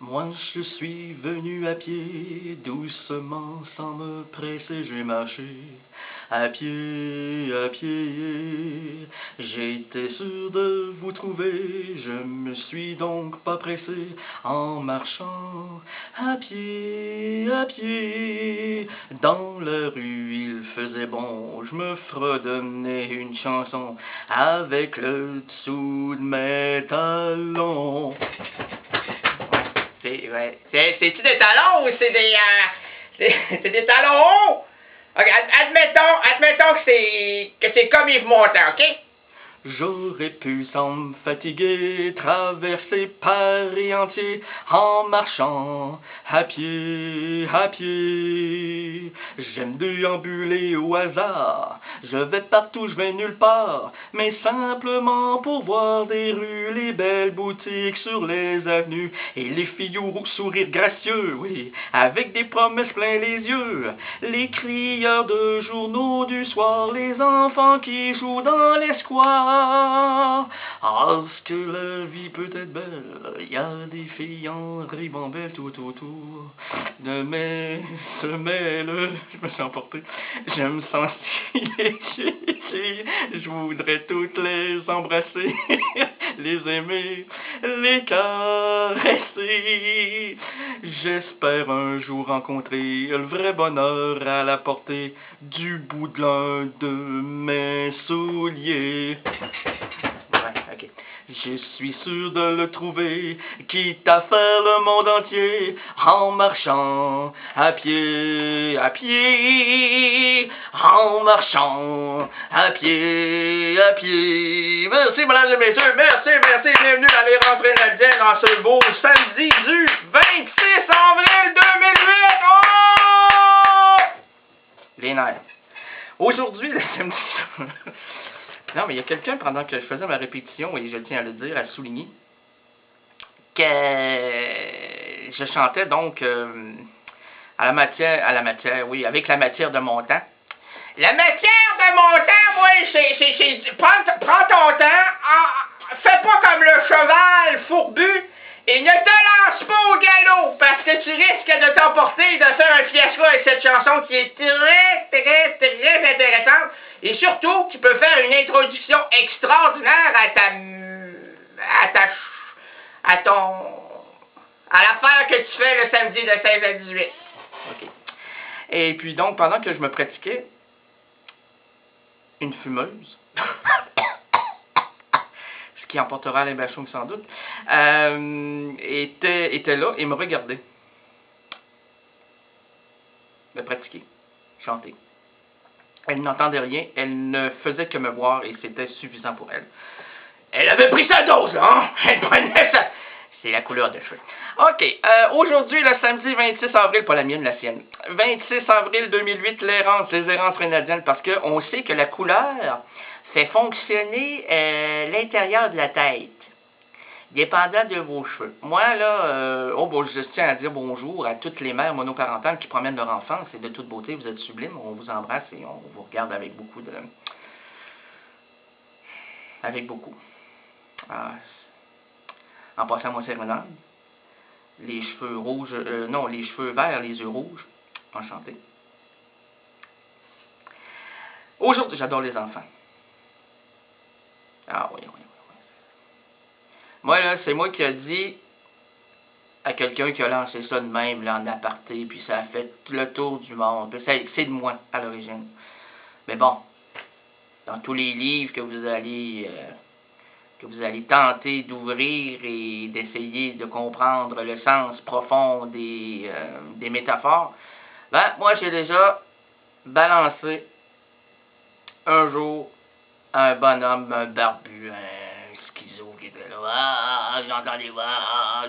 Moi je suis venu à pied, doucement, sans me presser, j'ai marché. À pied, j'étais sûr de vous trouver, je me suis donc pas pressé en marchant. À pied, dans la rue il faisait bon, je me fredonnais une chanson avec le dessous de mes talons. C'est-tu des talons ou c'est des... c'est des talons hauts? Ok, admettons que c'est comme Yves Montand, ok? J'aurais pu, sans me fatiguer, traverser Paris entier en marchant à pied. J'aime déambuler au hasard, je vais partout, je vais nulle part, mais simplement pour voir des rues, les belles boutiques sur les avenues, et les filles au sourire gracieux, oui, avec des promesses plein les yeux, les crieurs de journaux du soir, les enfants qui jouent dans les squares. Ah, ce que la vie peut être belle, il y a des filles en ribambelle tout autour de mes semelles. Je me suis emporté, je me sens stylé, je voudrais toutes les embrasser, les aimer, les caresser. J'espère un jour rencontrer le vrai bonheur à la portée du bout de l'un de mes souliers. Ok. Je suis sûr de le trouver, quitte à faire le monde entier en marchant à pied, en marchant à pied. Merci, mesdames et messieurs, merci, bienvenue à les rentrées canadiennes en ce beau samedi du 26 avril 2008. Oh! Les nerfs. Aujourd'hui, le samedi... Non, mais il y a quelqu'un, pendant que je faisais ma répétition, et je tiens à le dire, à souligner, que je chantais donc à la matière, oui, avec la matière de mon temps. La matière de mon temps, moi, c'est prends ton temps, fais pas comme le cheval fourbu, et ne te lance pas au galop, parce que tu risques de t'emporter et de faire un fiasco avec cette chanson qui est très intéressante. Et surtout, tu peux faire une introduction extraordinaire à l'affaire que tu fais le samedi de 16 à 18. OK. Et puis donc, pendant que je me pratiquais, une fumeuse, ce qui emportera Alain Bachung sans doute, était là et me regardait. Me pratiquer, chanter. Elle n'entendait rien, elle ne faisait que me voir et c'était suffisant pour elle. Elle avait pris sa dose, là, hein? Elle prenait sa... C'est la couleur de cheveux. OK, aujourd'hui, le samedi 26 avril, pas la mienne, la sienne. 26 avril 2008, les errances canadiennes, parce qu'on sait que la couleur fait fonctionner l'intérieur de la tête, dépendant de vos cheveux. Moi, là, je tiens à dire bonjour à toutes les mères monoparentales qui promènent leur enfant. C'est de toute beauté, vous êtes sublimes, on vous embrasse et on vous regarde avec beaucoup de... Avec beaucoup. En passant mon sérénade, les cheveux rouges, non, les cheveux verts, les yeux rouges. Enchanté. Aujourd'hui, j'adore les enfants. Ah oui. Moi, là, c'est moi qui ai dit à quelqu'un qui a lancé ça de même, là, en aparté, puis ça a fait le tour du monde. C'est de moi, à l'origine. Mais bon, dans tous les livres que vous allez tenter d'ouvrir et d'essayer de comprendre le sens profond des métaphores, ben, moi, j'ai déjà balancé un jour un bonhomme, un barbu, un schizo qui était là, j'entendais, je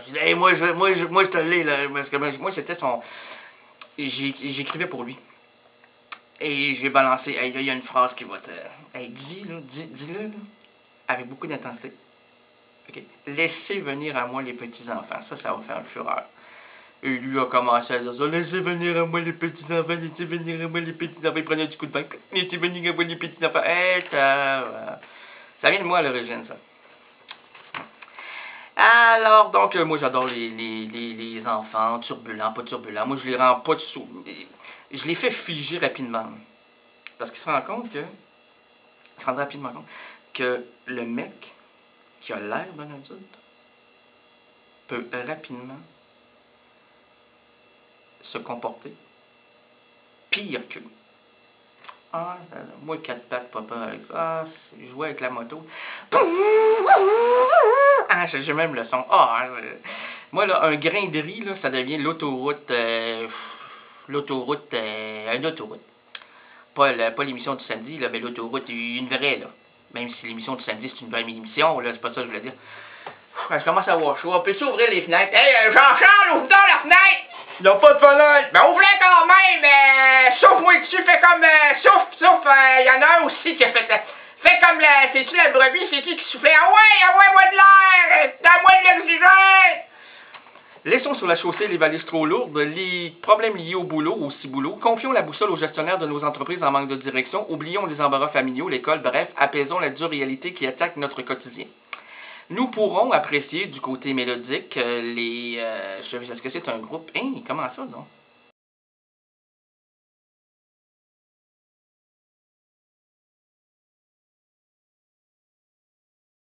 disais, hey, moi, je te l'ai, là, parce que moi, c'était son... J'écrivais pour lui. Et j'ai balancé, hey, là, il y a une phrase qui va te... Hey, dis-le, là, avec beaucoup d'intensité. Okay. Laissez venir à moi les petits-enfants. Ça va faire une fureur. Et lui a commencé à dire ça. Laissez venir à moi les petits-enfants, laissez venir à moi les petits-enfants. Il prenait du coup de pain. Laissez venir à moi les petits-enfants. Ça vient de moi à l'origine, ça. Alors, donc, moi, j'adore les enfants, turbulents, pas turbulents. Moi, je les rends pas dessous. Je les fais figer rapidement. Parce qu'ils se rendent compte que, ils se rendent rapidement compte que le mec qui a l'air d'un adulte peut rapidement se comporter pire que lui. Ah, moi, 4 pattes, papa, avec ça. Je jouais avec la moto. Ah, j'ai même le son. Ah, moi, là, un grain de riz, là, ça devient l'autoroute. Une autoroute. Pas l'émission du samedi, là, mais l'autoroute, une vraie, là. Même si l'émission du samedi, c'est une vraie émission, là, c'est pas ça que je voulais dire. Je commence à avoir chaud. Peux-tu ouvrir les fenêtres? Hey, Jean-Charles, ouvre donc la fenêtre! Il n'y a pas de fenêtre! Ben, ouvre-la quand même! Souffle-moi dessus, fais comme. Souffle! Il y en a un aussi qui a fait. Fais comme la. C'est-tu la brebis? C'est-tu qui soufflait? Ah ouais, moi de l'air! Donne-moi de l'oxygène! Laissons sur la chaussée les valises trop lourdes, les problèmes liés au boulot, au ciboulot. Confions la boussole aux gestionnaires de nos entreprises en manque de direction. Oublions les embarras familiaux, l'école, bref, apaisons la dure réalité qui attaque notre quotidien. Nous pourrons apprécier du côté mélodique est-ce que c'est un groupe? Hein, comment ça, non?